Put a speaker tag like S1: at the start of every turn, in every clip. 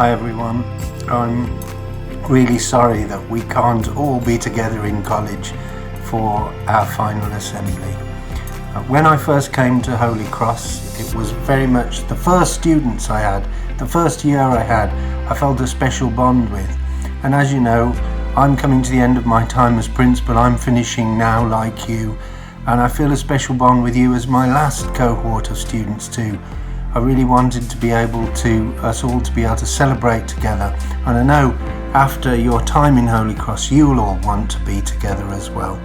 S1: Hi everyone. I'm really sorry that we can't all be together in college for our final assembly. When I first came to Holy Cross, it was very much the first students I had, the first year I had, I felt a special bond with. And as you know, I'm coming to the end of my time as principal. I'm finishing now like you, and I feel a special bond with you as my last cohort of students too. I really wanted to be able to, us all to be able to celebrate together. And I know after your time in Holy Cross, you'll all want to be together as well.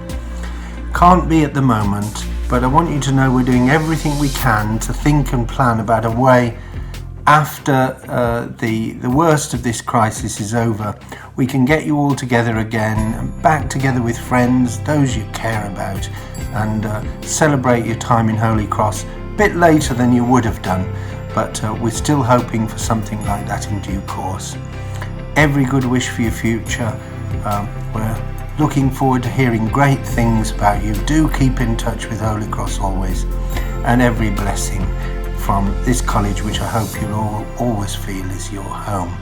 S1: Can't be at the moment, but I want you to know we're doing everything we can to think and plan about a way after the worst of this crisis is over. We can get you all together again and back together with friends, those you care about, and celebrate your time in Holy Cross. Bit later than you would have done, but we're still hoping for something like that in due course. Every good wish for your future. We're looking forward to hearing great things about you. Do keep in touch with Holy Cross always, and every blessing from this college, which I hope you'll all always feel is your home.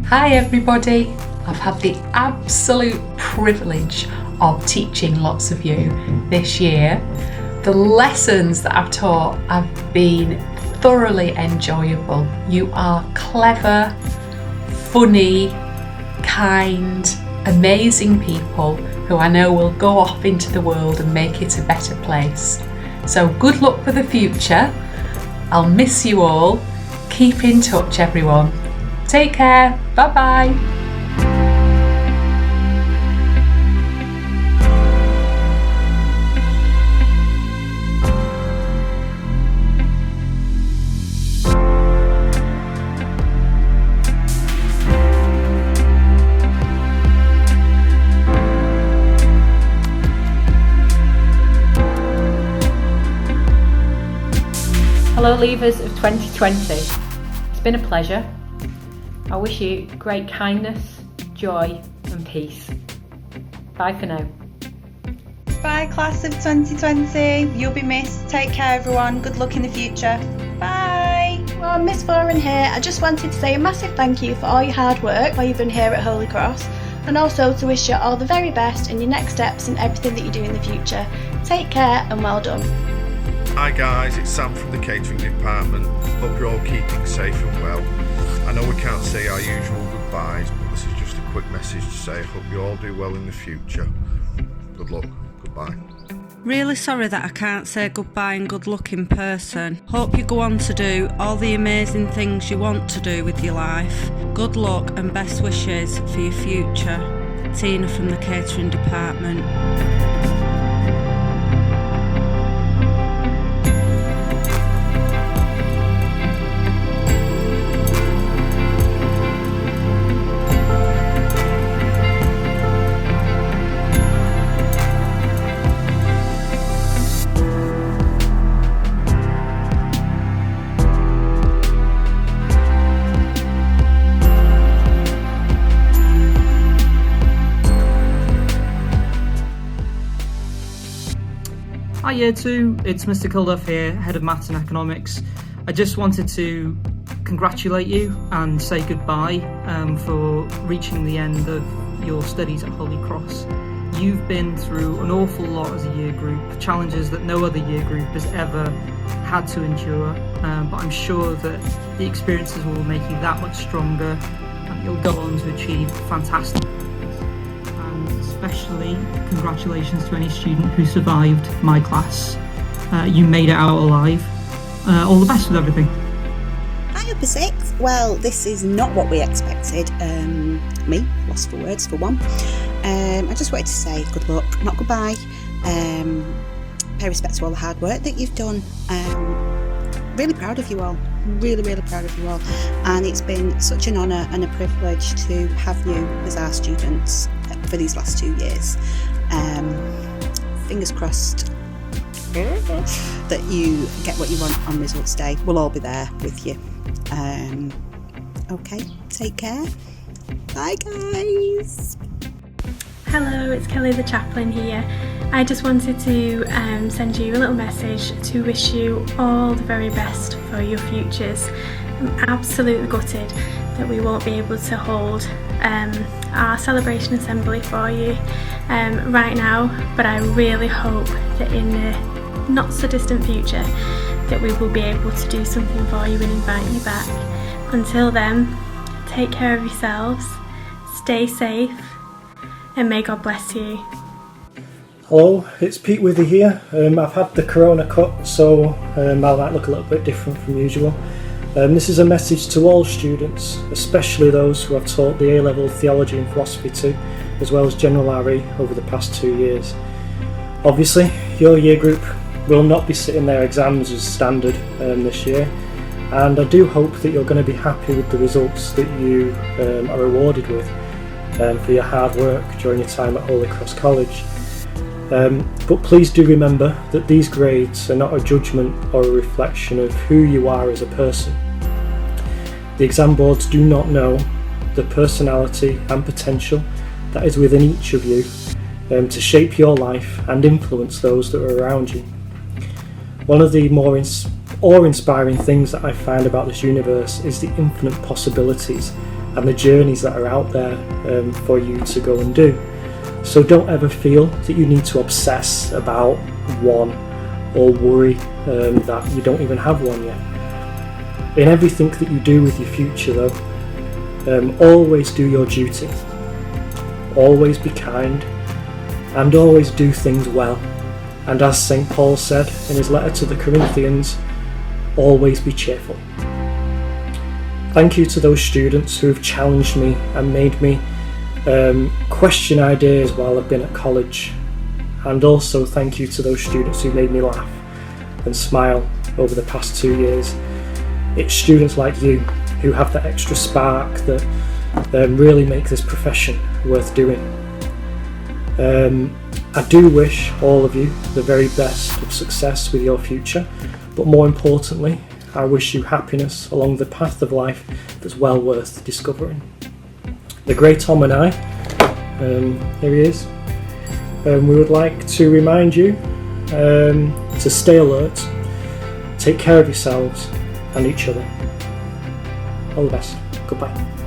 S2: Hi everybody, I've had the absolute privilege of teaching lots of you this year. The lessons that I've taught have been thoroughly enjoyable. You are clever, funny, kind, amazing people who I know will go off into the world and make it a better place. So good luck for the future. I'll miss you all. Keep in touch everyone. Take care. Bye-bye.
S3: Hello Leavers of 2020. It's been a pleasure. I wish you great kindness, joy and peace. Bye for now.
S4: Bye class of 2020. You'll be missed. Take care everyone. Good luck in the future. Bye.
S5: Well, Miss Foran here. I just wanted to say a massive thank you for all your hard work while you've been here at Holy Cross, and also to wish you all the very best in your next steps and everything that you do in the future. Take care and well done.
S6: Hi guys, it's Sam from the catering department. Hope you're all keeping safe and well. I know we can't say our usual goodbyes, but this is just a quick message to say I hope you all do well in the future. Good luck. Goodbye.
S7: Really sorry that I can't say goodbye and good luck in person. Hope you go on to do all the amazing things you want to do with your life. Good luck and best wishes for your future. Tina from the catering department.
S8: Hi Year 2, it's Mr Kilduff here, Head of Maths and Economics. I just wanted to congratulate you and say goodbye for reaching the end of your studies at Holy Cross. You've been through an awful lot as a year group, challenges that no other year group has ever had to endure, but I'm sure that the experiences will make you that much stronger and you'll go on to achieve fantastic. And especially congratulations to any student who survived my class. You made it out alive. All the best with everything.
S9: Hi, Upper Sixth. Well, this is not what we expected. Me, lost for words for one. I just wanted to say good luck, not goodbye. Pay respect to all the hard work that you've done. Really proud of you all. Really proud of you all. And it's been such an honour and a privilege to have you as our students for these last 2 years. Fingers crossed that you get what you want on results day. We'll all be there with you. Okay, take care. Bye guys.
S10: Hello, it's Kelly the Chaplain here. I just wanted to send you a little message to wish you all the very best for your futures. I'm absolutely gutted that we won't be able to hold our celebration assembly for you right now, but I really hope that in the not so distant future that we will be able to do something for you and invite you back. Until then, take care of yourselves, stay safe, and may God bless you.
S11: Hello, it's Pete Withy here. I've had the corona cut, so I might look a little bit different from usual. This is a message to all students, especially those who I've taught the A-level theology and philosophy to, as well as general RE over the past 2 years. Obviously, your year group will not be sitting their exams as standard this year, and I do hope that you're going to be happy with the results that you are awarded with for your hard work during your time at Holy Cross College. But please do remember that these grades are not a judgment or a reflection of who you are as a person. The exam boards do not know the personality and potential that is within each of you to shape your life and influence those that are around you. One of the more awe-inspiring things that I find about this universe is the infinite possibilities and the journeys that are out there for you to go and do. So don't ever feel that you need to obsess about one or worry that you don't even have one yet. In everything that you do with your future though, always do your duty, always be kind, and always do things well. And as St. Paul said in his letter to the Corinthians, always be cheerful. Thank you to those students who have challenged me and made me question ideas while I've been at college. And also thank you to those students who made me laugh and smile over the past 2 years. It's students like you who have that extra spark that really make this profession worth doing. I do wish all of you the very best of success with your future, but more importantly, I wish you happiness along the path of life that's well worth discovering. The great Tom and I, here he is, we would like to remind you to stay alert, take care of yourselves and each other. All the best. Goodbye.